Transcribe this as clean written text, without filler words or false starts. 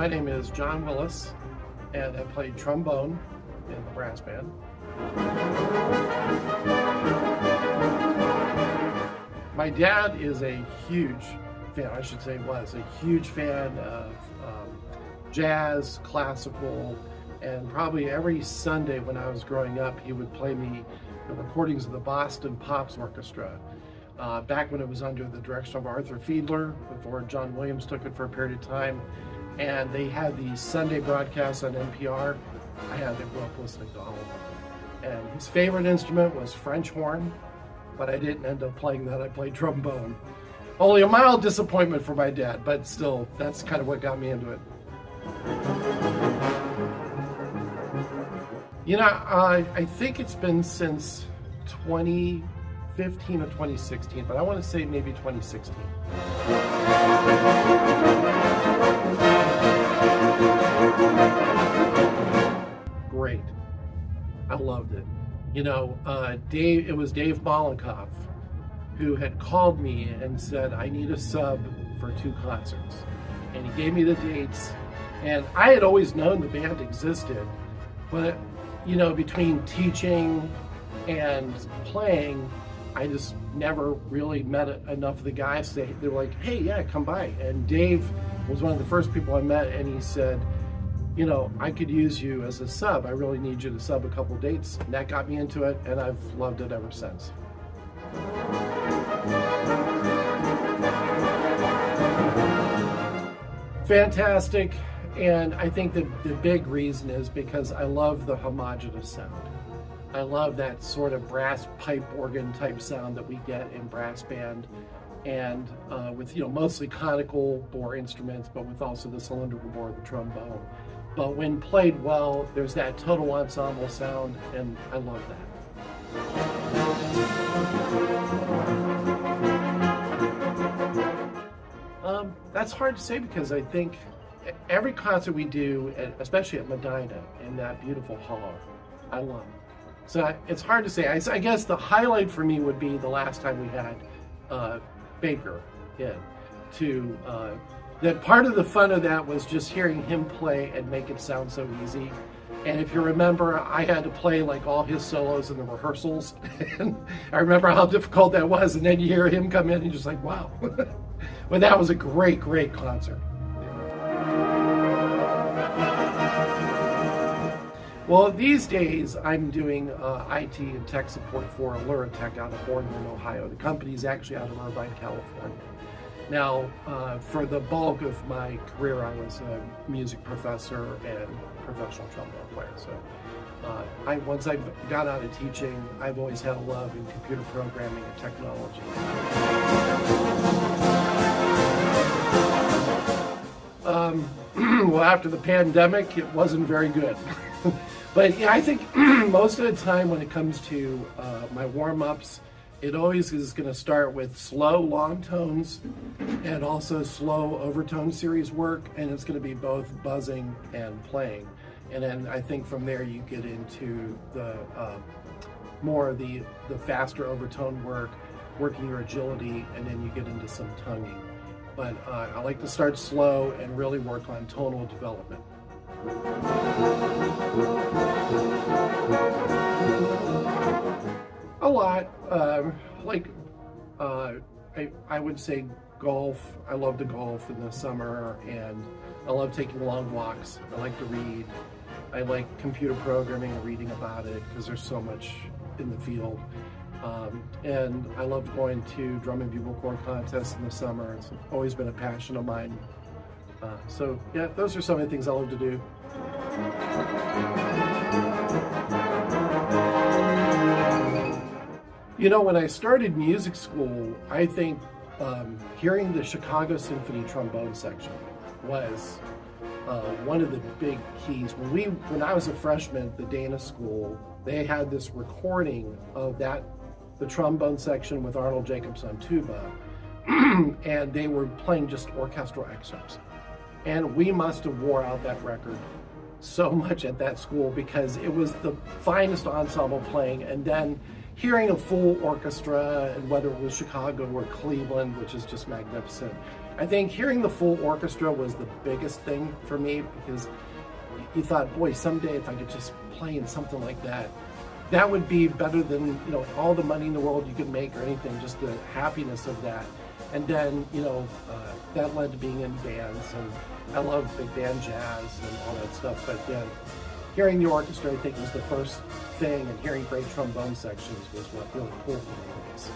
My name is Jon Willis, and I play trombone in the brass band. My dad is a huge fan, I should say was a huge fan of jazz, classical, and probably every Sunday when I was growing up, he would play me the recordings of the Boston Pops Orchestra. Back when it was under the direction of Arthur Fiedler, before John Williams took it for a period of time. And they had these Sunday broadcasts on NPR. I had to grow up listening to all of them. And his favorite instrument was French horn, but I didn't end up playing that. I played trombone. Only a mild disappointment for my dad, but still, that's kind of what got me into it. You know, I think it's been since 2015 or 2016, but I want to say maybe 2016. Great. I loved it. You know, it was Dave Mollenkoff who had called me and said, I need a sub for 2 concerts. And he gave me the dates. And I had always known the band existed, but, you know, between teaching and playing, I just never really met enough of the guys. They were like, hey, yeah, come by. And Dave was one of the first people I met, and he said, you know, I could use you as a sub. I really need you to sub a couple dates. And that got me into it, and I've loved it ever since. Fantastic. And I think that the big reason is because I love the homogeneous sound. I love that sort of brass pipe organ type sound that we get in brass band, and with, you know, mostly conical bore instruments, but with also the cylindrical bore of the trombone. But when played well, there's that total ensemble sound, and I love that. That's hard to say because I think every concert we do, especially at Medina in that beautiful hall, I love. So it's hard to say. I guess the highlight for me would be the last time we had Baker in. That part of the fun of that was just hearing him play and make it sound so easy. And if you remember, I had to play like all his solos in the rehearsals. And I remember how difficult that was. And then you hear him come in and you're just like, wow. Well, that was a great, great concert. Well, these days I'm doing IT and tech support for Luritech out of Boardman, Ohio. The company's actually out of Irvine, California. Now, for the bulk of my career, I was a music professor and professional trombone player. So once I got out of teaching, I've always had a love in computer programming and technology. Well, after the pandemic, it wasn't very good. But yeah, I think most of the time when it comes to my warm-ups, it always is going to start with slow, long tones and also slow overtone series work, and it's going to be both buzzing and playing. And then I think from there you get into the more of the faster overtone work, working your agility, and then you get into some tonguing. But I like to start slow and really work on tonal development. A lot. I would say golf. I love to golf in the summer, and I love taking long walks. I like to read. I like computer programming and reading about it because there's so much in the field. And I love going to drum and bugle corps contests in the summer. It's always been a passion of mine. So yeah, those are some of the things I love to do. You know, when I started music school, I think hearing the Chicago Symphony trombone section was one of the big keys. When I was a freshman at the Dana School, they had this recording of the trombone section with Arnold Jacobs on tuba, and they were playing just orchestral excerpts. And we must have wore out that record so much at that school because it was the finest ensemble playing. And then hearing a full orchestra, and whether it was Chicago or Cleveland, which is just magnificent, I think hearing the full orchestra was the biggest thing for me, because you thought, boy, someday if I could just play in something like that, that would be better than, you know, all the money in the world you could make or anything, just the happiness of that. And then, you know, that led to being in bands, and I love big band jazz and all that stuff. But yeah, hearing the orchestra, I think, was the first thing, and hearing great trombone sections was what really pulled me into this.